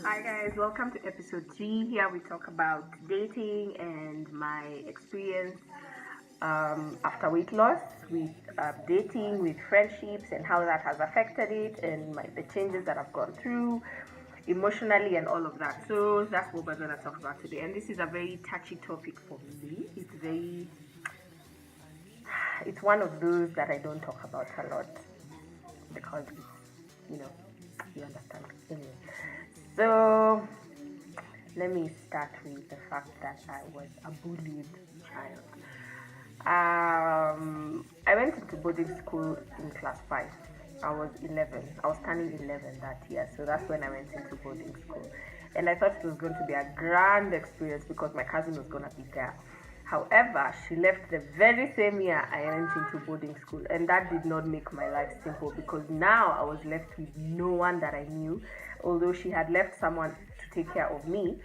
Hi guys, welcome to episode 3. Here we talk about dating and my experience after weight loss with dating, with friendships, and how that has affected it, and the changes that I've gone through emotionally and all of that. So that's what we're going to talk about today. And this is a very touchy topic for me. It's one of those that I don't talk about a lot because you know, you understand. Anyway, so let me start with the fact that I was a bullied child. I went into boarding school in class 5. I was 11. I was turning 11 that year, so that's when I went into boarding school. And I thought it was going to be a grand experience because my cousin was going to be there. However, she left the very same year I went into boarding school, and that did not make my life simple because now I was left with no one that I knew. Although she had left someone to take care of me,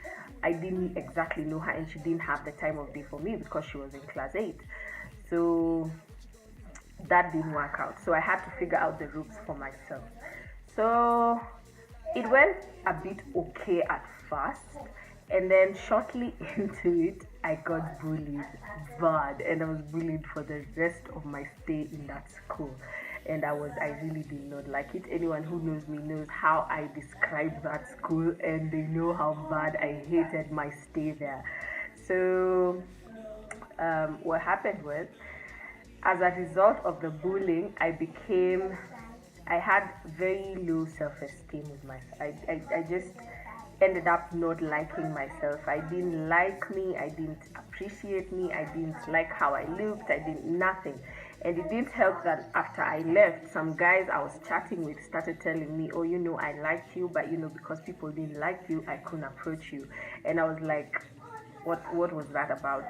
I didn't exactly know her, and she didn't have the time of day for me because she was in class 8. So that didn't work out. So I had to figure out the ropes for myself. So it went a bit okay at first, and then shortly into it, I got bullied bad, and I was bullied for the rest of my stay in that school. And I really did not like it. Anyone who knows me knows how I describe that school, and they know how bad I hated my stay there. So what happened was, as a result of the bullying, I had very low self-esteem with myself. I just ended up not liking myself. I didn't like me, I didn't appreciate me, I didn't like how I looked, I didn't nothing. And it didn't help that after I left, some guys I was chatting with started telling me, oh, I liked you, but because people didn't like you, I couldn't approach you. And I was like, what was that about?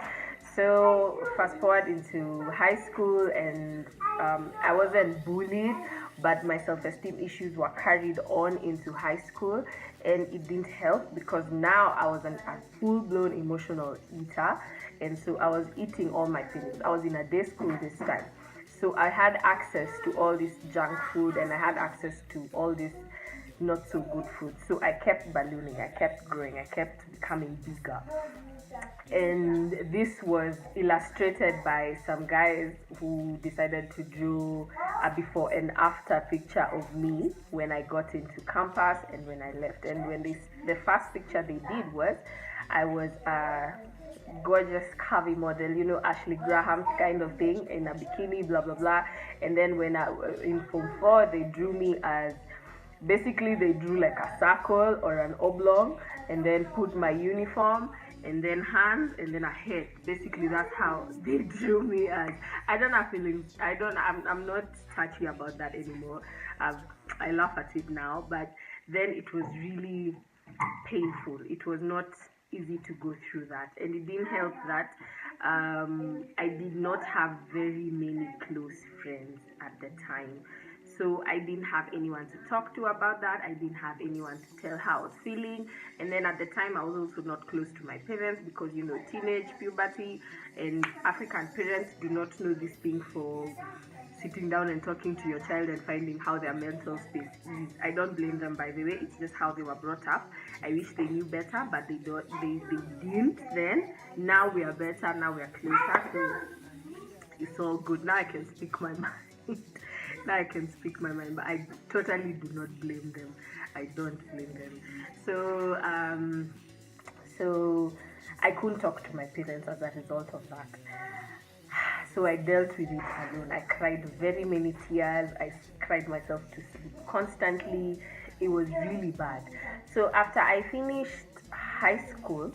So fast forward into high school, and I wasn't bullied, but my self-esteem issues were carried on into high school, and it didn't help because now I was a full-blown emotional eater, and so I was eating all my feelings. I was in a day school this time, so I had access to all this junk food, and I had access to all this not so good food. So I kept ballooning, I kept growing, I kept becoming bigger. And this was illustrated by some guys who decided to draw a before and after picture of me when I got into campus and when I left. And the first picture they did was I was a gorgeous curvy model, Ashley Graham kind of thing, in a bikini, blah blah blah. And then when I in Form 4, they drew me as, basically they drew like a circle or an oblong, and then put my uniform, and then hands, and then a head. Basically, that's how they drew me as. I don't have feelings. I'm not touchy about that anymore. I laugh at it now, but then it was really painful. It was not easy to go through that, and it didn't help that I did not have very many close friends at the time. So I didn't have anyone to talk to about that. I didn't have anyone to tell how I was feeling. And then at the time, I was also not close to my parents because, teenage, puberty, and African parents do not know this thing for sitting down and talking to your child and finding how their mental space is. I don't blame them, by the way. It's just how they were brought up. I wish they knew better, but they didn't then. Now we are better. Now we are closer. So it's all good. Now I can speak my mind. Now I can speak my mind, but I totally do not blame them. I don't blame them. So I couldn't talk to my parents as a result of that. So I dealt with it alone. I cried very many tears. I cried myself to sleep constantly. It was really bad. So after I finished high school,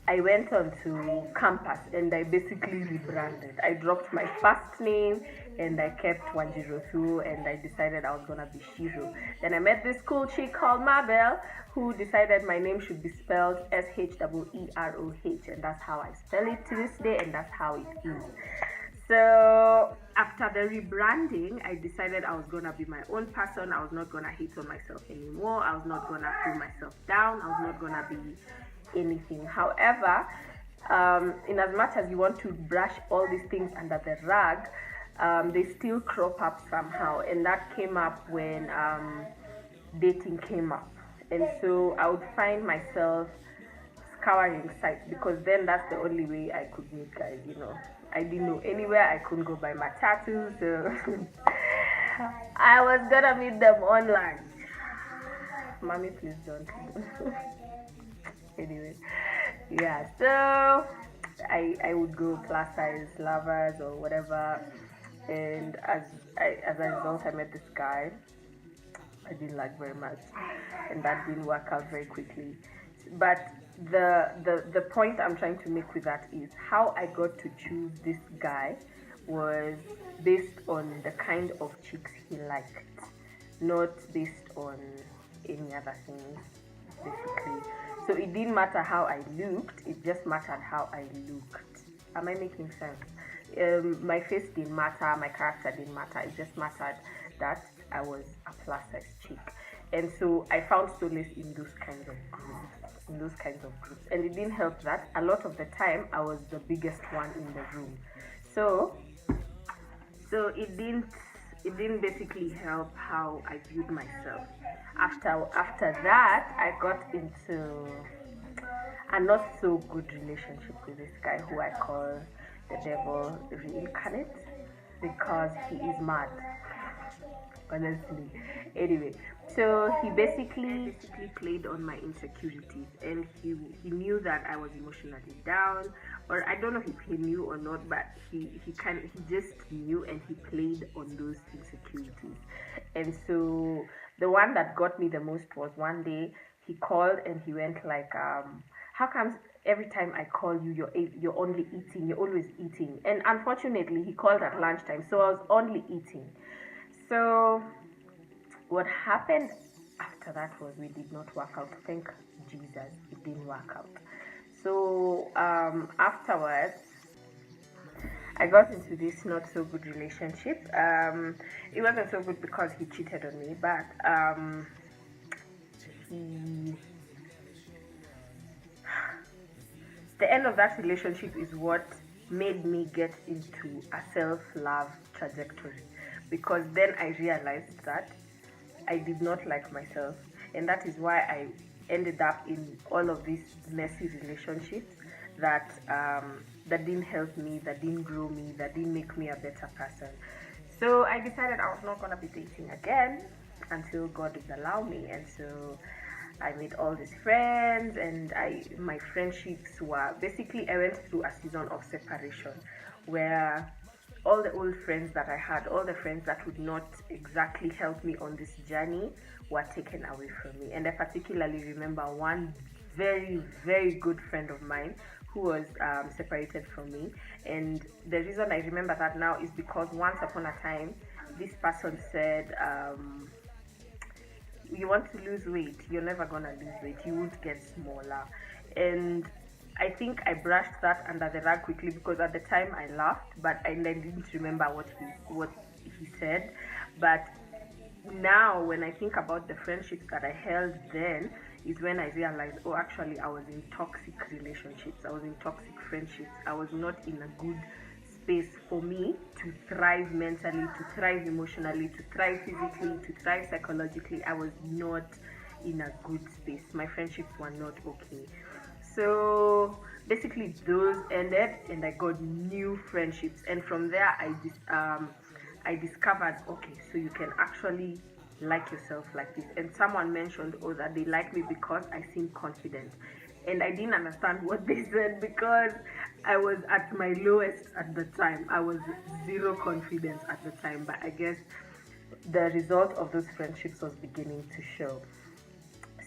I went on to campus and I basically rebranded. I dropped my first name and I kept Wanjiru, and I decided I was gonna be Shiro. Then I met this cool chick called Mabel who decided my name should be spelled Sheeroh, and that's how I spell it to this day, and that's how it is. So after the rebranding, I decided I was gonna be my own person. I was not gonna hate on myself anymore. I was not gonna pull myself down. I was not gonna be anything. However, in as much as you want to brush all these things under the rug, they still crop up somehow, and that came up when dating came up. And so I would find myself scouring sites because then that's the only way I could meet guys, I didn't know anywhere. I couldn't go buy my tattoo, so I was gonna meet them online. Mommy, please don't. Anyway, yeah, so I would go plus size lovers or whatever, and as a result, I met this guy I didn't like very much, and that didn't work out very quickly. But the point I'm trying to make with that is how I got to choose this guy was based on the kind of chicks he liked, not based on any other things, basically. So it didn't matter how I looked, it just mattered how I looked. Am I making sense? My face didn't matter, my character didn't matter, it just mattered that I was a plus size chick. And so I found solace in those kinds of groups. And it didn't help that a lot of the time I was the biggest one in the room. So it didn't basically help how I viewed myself. After that, I got into a not so good relationship with this guy who I call the devil reincarnate because he is mad, honestly. Anyway, so he basically played on my insecurities, and he knew that I was emotionally down, or I don't know if he knew or not, but he just knew, and he played on those insecurities. And so the one that got me the most was one day he called and he went like, how comes every time I call you, you're only eating, you're always eating? And unfortunately, he called at lunchtime, so I was only eating. So what happened after that was we did not work out. Thank Jesus, it didn't work out. So afterwards, I got into this not so good relationship. It wasn't so good because he cheated on me, but the end of that relationship is what made me get into a self-love trajectory, because then I realized that I did not like myself, and that is why I ended up in all of these messy relationships that that didn't help me, that didn't grow me, that didn't make me a better person. So I decided I was not gonna be dating again until God would allow me, and so I made all these friends, and my friendships were basically, I went through a season of separation where all the old friends that I had, all the friends that would not exactly help me on this journey, were taken away from me. And I particularly remember one very, very good friend of mine who was separated from me. And the reason I remember that now is because once upon a time, this person said, you want to lose weight, you're never gonna lose weight, you won't get smaller. And I think I brushed that under the rug quickly because at the time I laughed, but I didn't remember what he said. But now when I think about the friendships that I held then, is when I realized, oh, actually I was in toxic relationships, I was in toxic friendships, I was not in a good space for me to thrive mentally, to thrive emotionally, to thrive physically, to thrive psychologically. I was not in a good space. My friendships were not okay. So basically those ended, and I got new friendships, and from there I discovered, okay, so you can actually like yourself like this. And someone mentioned, oh, that they like me because I seem confident, and I didn't understand what they said because I was at my lowest at the time. I was zero confidence at the time, but I guess the result of those friendships was beginning to show.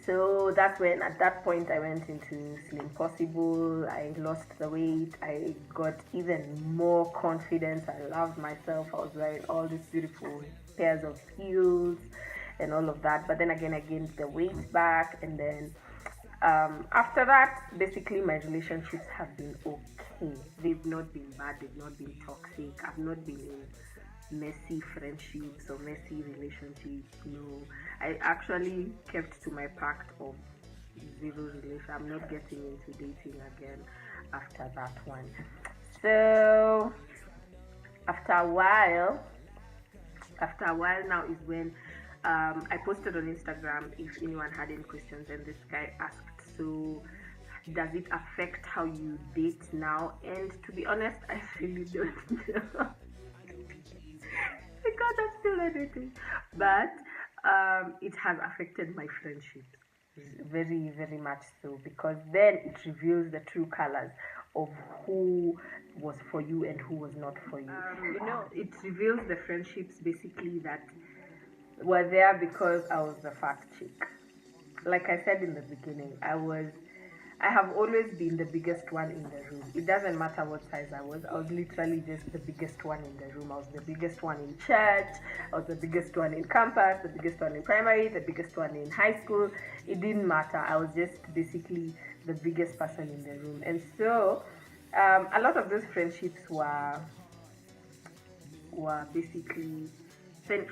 So that's when, at that point, I went into Slim Possible. I lost the weight. I got even more confidence. I loved myself. I was wearing all these beautiful pairs of heels and all of that. But then again, I gained the weight back. And then after that, basically, my relationships have been okay. They've not been bad. They've not been toxic. I've not been in messy friendships or messy relationships. No, I actually kept to my pact of zero relation. I'm not getting into dating again after that one. So after a while now is when I posted on Instagram if anyone had any questions, and this guy asked, so does it affect how you date now? And to be honest, I really don't know. Because I'm still editing. But it has affected my friendships very, very much so, because then it reveals the true colors of who was for you and who was not for you. It reveals the friendships basically that were there because I was the fat chick. Like I said in the beginning, I have always been the biggest one in the room. It doesn't matter what size I was literally just the biggest one in the room. I was the biggest one in church, I was the biggest one in campus, the biggest one in primary, the biggest one in high school. It didn't matter. I was just basically the biggest person in the room. And so a lot of those friendships were basically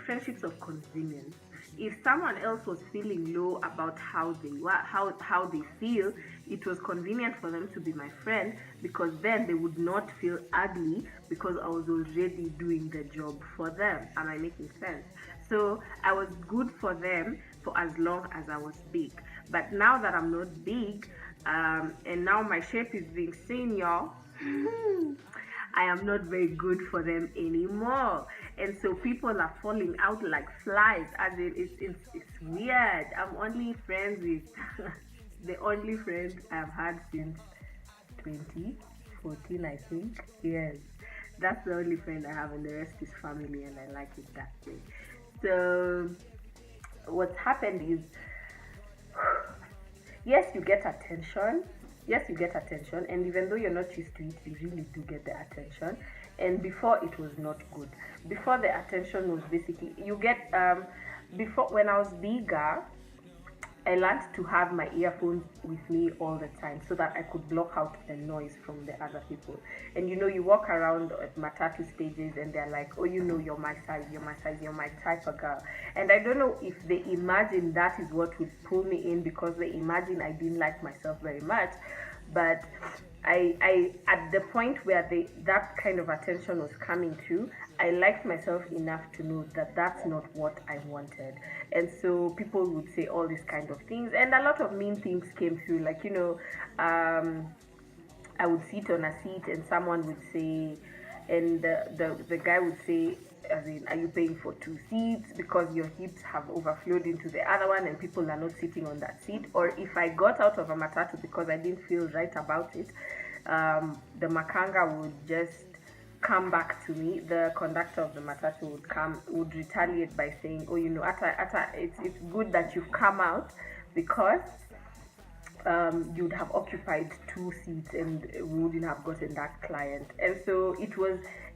friendships of convenience. If someone else was feeling low about how they were, how they feel, it was convenient for them to be my friend, because then they would not feel ugly because I was already doing the job for them. Am I making sense? So I was good for them for as long as I was big. But now that I'm not big, and now my shape is being seen, y'all, I am not very good for them anymore. And so people are falling out like flies. As in, it's weird. I'm only friends with the only friend I've had since 2014, I think. Yes, that's the only friend I have, and the rest is family, and I like it that way. So what's happened is, yes, you get attention. Yes, you get attention, and even though you're not used to it, you really do get the attention. And before, it was not good. Before, the attention was basically you get before, when I was bigger, I learned to have my earphones with me all the time so that I could block out the noise from the other people. And you walk around at Matatu stages and they're like, oh, you're my size, you're my size, you're my type of girl. And I don't know if they imagine that is what would pull me in, because they imagine I didn't like myself very much. But I at the point where that kind of attention was coming to, I liked myself enough to know that that's not what I wanted. And so people would say all these kind of things, and a lot of mean things came through, like I would sit on a seat and someone would say, and the guy would say, as in, are you paying for two seats because your hips have overflowed into the other one and people are not sitting on that seat? Or if I got out of a matatu because I didn't feel right about it, the makanga would just come back to me. The conductor of the matatu would retaliate by saying, oh, it's good that you've come out, because you'd have occupied two seats and we wouldn't have gotten that client. And so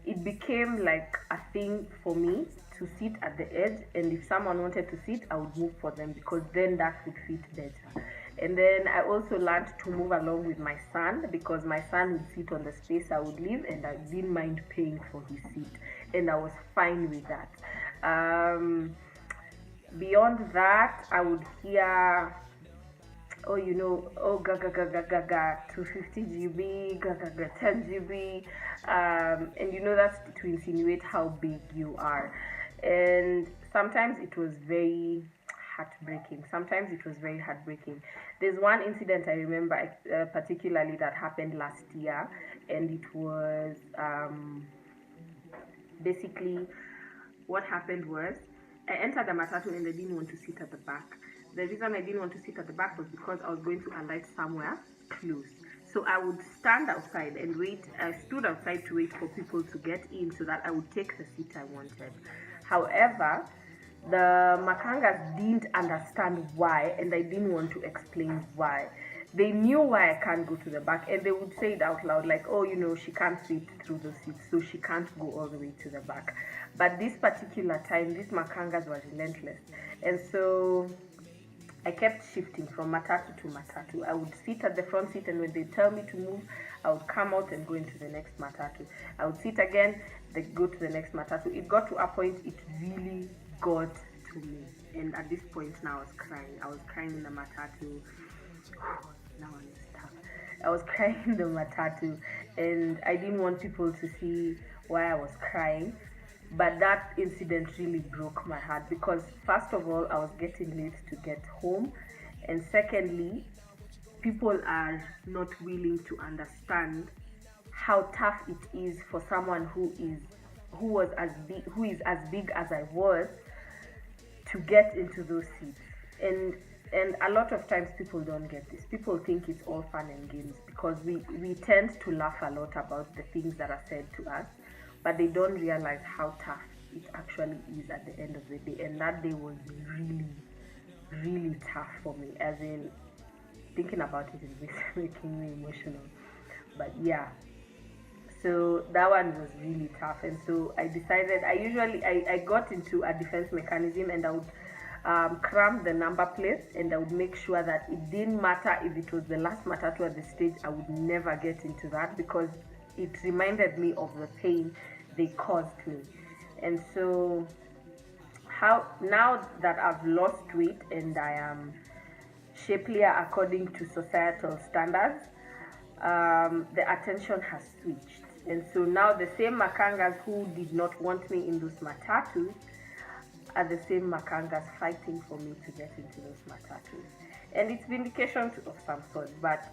it became like a thing for me to sit at the edge, and if someone wanted to sit, I would move for them, because then that would fit better. And then I also learned to move along with my son, because my son would sit on the space I would leave, and I didn't mind paying for his seat, and I was fine with that. Beyond that, I would hear, oh, gaga gaga gaga, 250 GB, gaga gaga, 10 GB, and that's to insinuate how big you are. And sometimes it was very heartbreaking. There's one incident I remember particularly that happened last year, and it was basically, what happened was, I entered the matatu and I didn't want to sit at the back. The reason I didn't want to sit at the back was because I was going to alight somewhere close. So I would stand outside and wait. I stood outside to wait for people to get in so that I would take the seat I wanted. However, the Makangas didn't understand why, and I didn't want to explain why. They knew why I can't go to the back, and they would say it out loud, like, oh, she can't fit through the seats, so she can't go all the way to the back. But this particular time, these Makangas were relentless. And so I kept shifting from matatu to matatu. I would sit at the front seat, and when they tell me to move, I would come out and go into the next matatu. I would sit again, they go to the next matatu. It got to a point, it really got to me. And at this point now, I was crying in the matatu. Now I'm stuck. I was crying in the matatu, and I didn't want people to see why I was crying. But that incident really broke my heart because, first of all, I was getting late to get home, and secondly, people are not willing to understand how tough it is for someone who is as big as I was to get into those seats. And a lot of times people don't get this. People think it's all fun and games because we tend to laugh a lot about the things that are said to us, but they don't realize how tough it actually is at the end of the day. And that day was really, really tough for me. As in, thinking about it is making me emotional. But yeah, so that one was really tough, and so I decided I got into a defense mechanism, and I would cram the number plates, and I would make sure that it didn't matter if it was the last matatu at the stage. I would never get into that because it reminded me of the pain they caused me. And so, how now that I've lost weight and I am shapelier according to societal standards, the attention has switched. And so now the same Makangas who did not want me in those matatus are the same Makangas fighting for me to get into those matatus. And it's vindication of some sort, but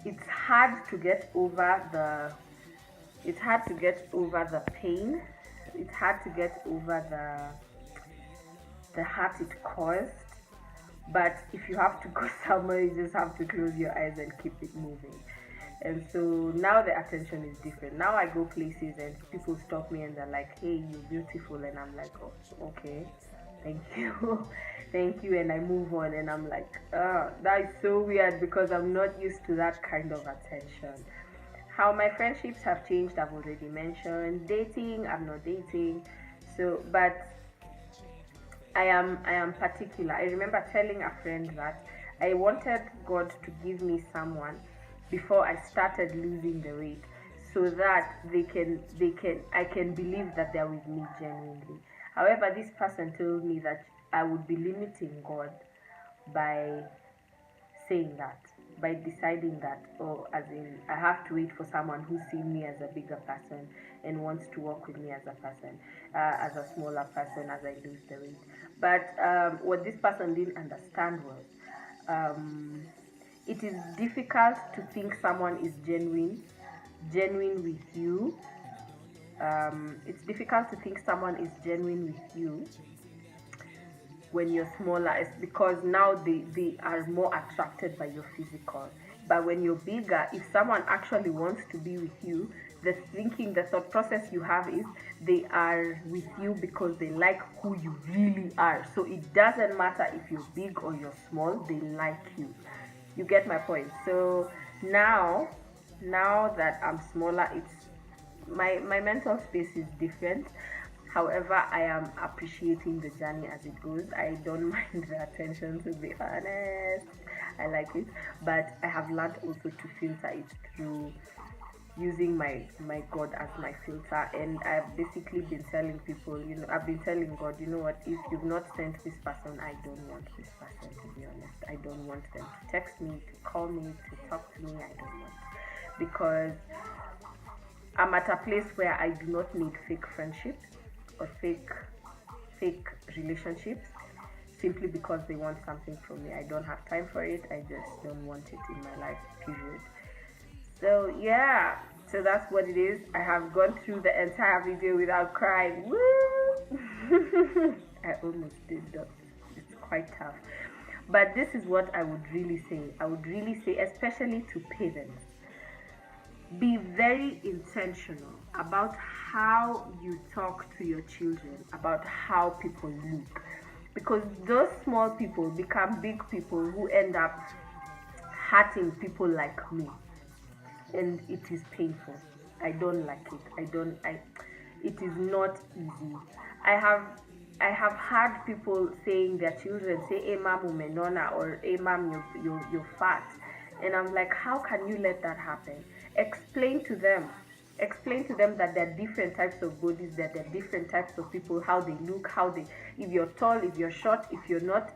it's hard to get over the pain. It's hard to get over the hurt it caused. But if you have to go somewhere, you just have to close your eyes and keep it moving. And so now the attention is different. Now I go places and people stop me and they're like, "Hey, you're beautiful," and I'm like, "Oh, okay, thank you." Thank you, and I move on, and I'm like, that is so weird because I'm not used to that kind of attention. How my friendships have changed, I've already mentioned. Dating, I'm not dating. So, but I am particular. I remember telling a friend that I wanted God to give me someone before I started losing the weight, so that I can believe that they're with me genuinely. However, this person told me that I would be limiting God by saying that, by deciding that, oh, as in I have to wait for someone who sees me as a bigger person and wants to work with me as a person, as a smaller person as I lose the weight. But what this person didn't understand was, it is difficult to think someone is genuine with you. It's difficult to think someone is genuine with you when you're smaller. It's because now they are more attracted by your physical. But when you're bigger, if someone actually wants to be with you, the thought process you have is they are with you because they like who you really are. So it doesn't matter if you're big or you're small, they like you. You get my point? So now that I'm smaller, it's my mental space is different. However, I am appreciating the journey as it goes. I don't mind the attention, to be honest. I like it, but I have learned also to filter it through using my God as my filter. And I've basically been telling people, I've been telling God, you know what, if you've not sent this person, I don't want this person, to be honest. I don't want them to text me, to call me, to talk to me. I don't want, because I'm at a place where I do not need fake friendships or fake relationships simply because they want something from me. I don't have time for it. I just don't want it in my life, period. So yeah, so that's what it is. I have gone through the entire video without crying. Woo! I almost did though. It's quite tough. But this is what I would really say. I would really say, especially to parents, be very intentional about how you talk to your children, about how people look. Because those small people become big people who end up hurting people like me. And it is painful. I don't like it. It is not easy. I have heard people saying their children say, "Hey mom, umenona," or "Hey mom, you're fat." And I'm like, how can you let that happen? Explain to them that there are different types of bodies, that there are different types of people, how they look, if you're tall, if you're short, if you're not,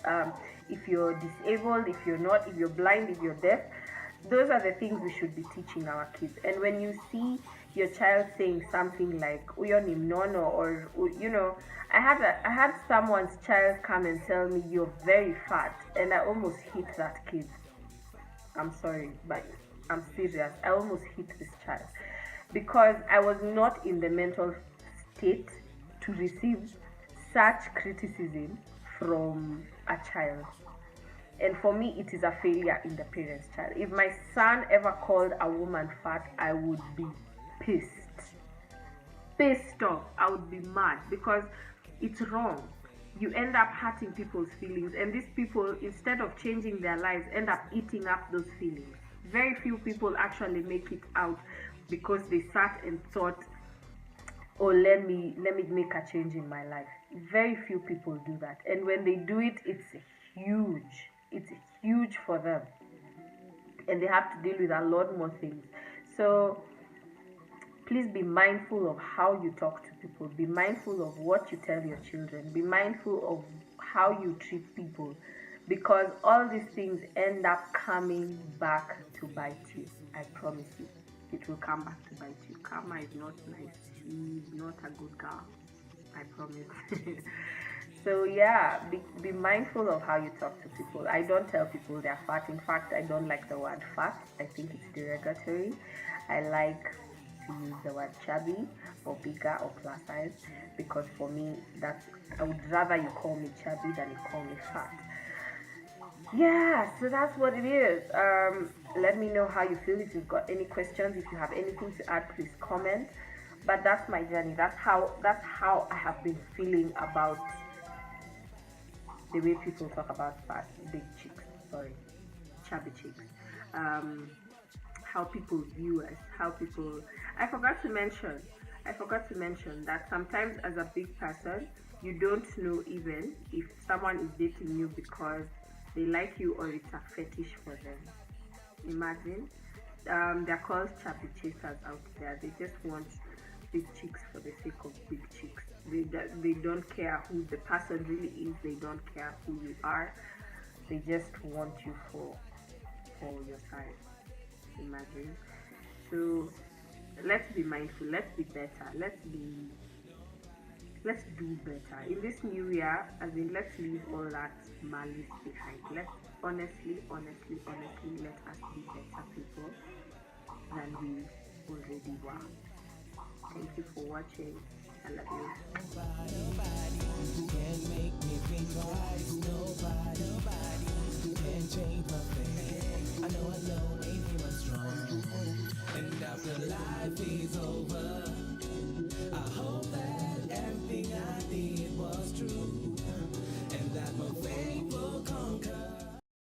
if you're disabled, if you're not, if you're blind, if you're deaf. Those are the things we should be teaching our kids. And when you see your child saying something like "Uyo ni mnono," or I had someone's child come and tell me you're very fat, and I almost hit that kid. I'm sorry, but I'm serious. I almost hit this child because I was not in the mental state to receive such criticism from a child. And for me, it is a failure in the parent's child. If my son ever called a woman fat, I would be pissed. Pissed off. I would be mad because it's wrong. You end up hurting people's feelings, and these people, instead of changing their lives, end up eating up those feelings. Very few people actually make it out because they sat and thought, oh, let me make a change in my life. Very few people do that, and when they do it, it's huge for them, and they have to deal with a lot more things. So please be mindful of how you talk to people. Be mindful of what you tell your children. Be mindful of how you treat people, because all these things end up coming back to bite you. I promise you, it will come back to bite you. Karma is not nice. She's not a good girl. I promise. So yeah, be mindful of how you talk to people. I don't tell people they're fat. In fact, I don't like the word fat. I think it's derogatory. I like to use the word chubby or bigger or plus size, because for me, I would rather you call me chubby than you call me fat. Yeah, so that's what it is. Let me know how you feel. If you've got any questions, if you have anything to add, please comment. But that's my journey. That's how I have been feeling about the way people talk about fat, big chicks, chubby chicks. How people view us, I forgot to mention that sometimes as a big person, you don't know even if someone is dating you because they like you or it's a fetish for them. Imagine. They're called chubby chasers out there. They just want big chicks for the sake of big chicks. They don't care who the person really is. They don't care who you are. They just want you for your size. Imagine. So let's be mindful. Let's be better. Let's do better in this new year. Let's leave all that malice behind. Let's honestly, let us be better people than we already were. Thank you for watching. I love you. Nobody can make me think twice. Nobody can change my fate. I know, maybe I'm strong. And after life is over.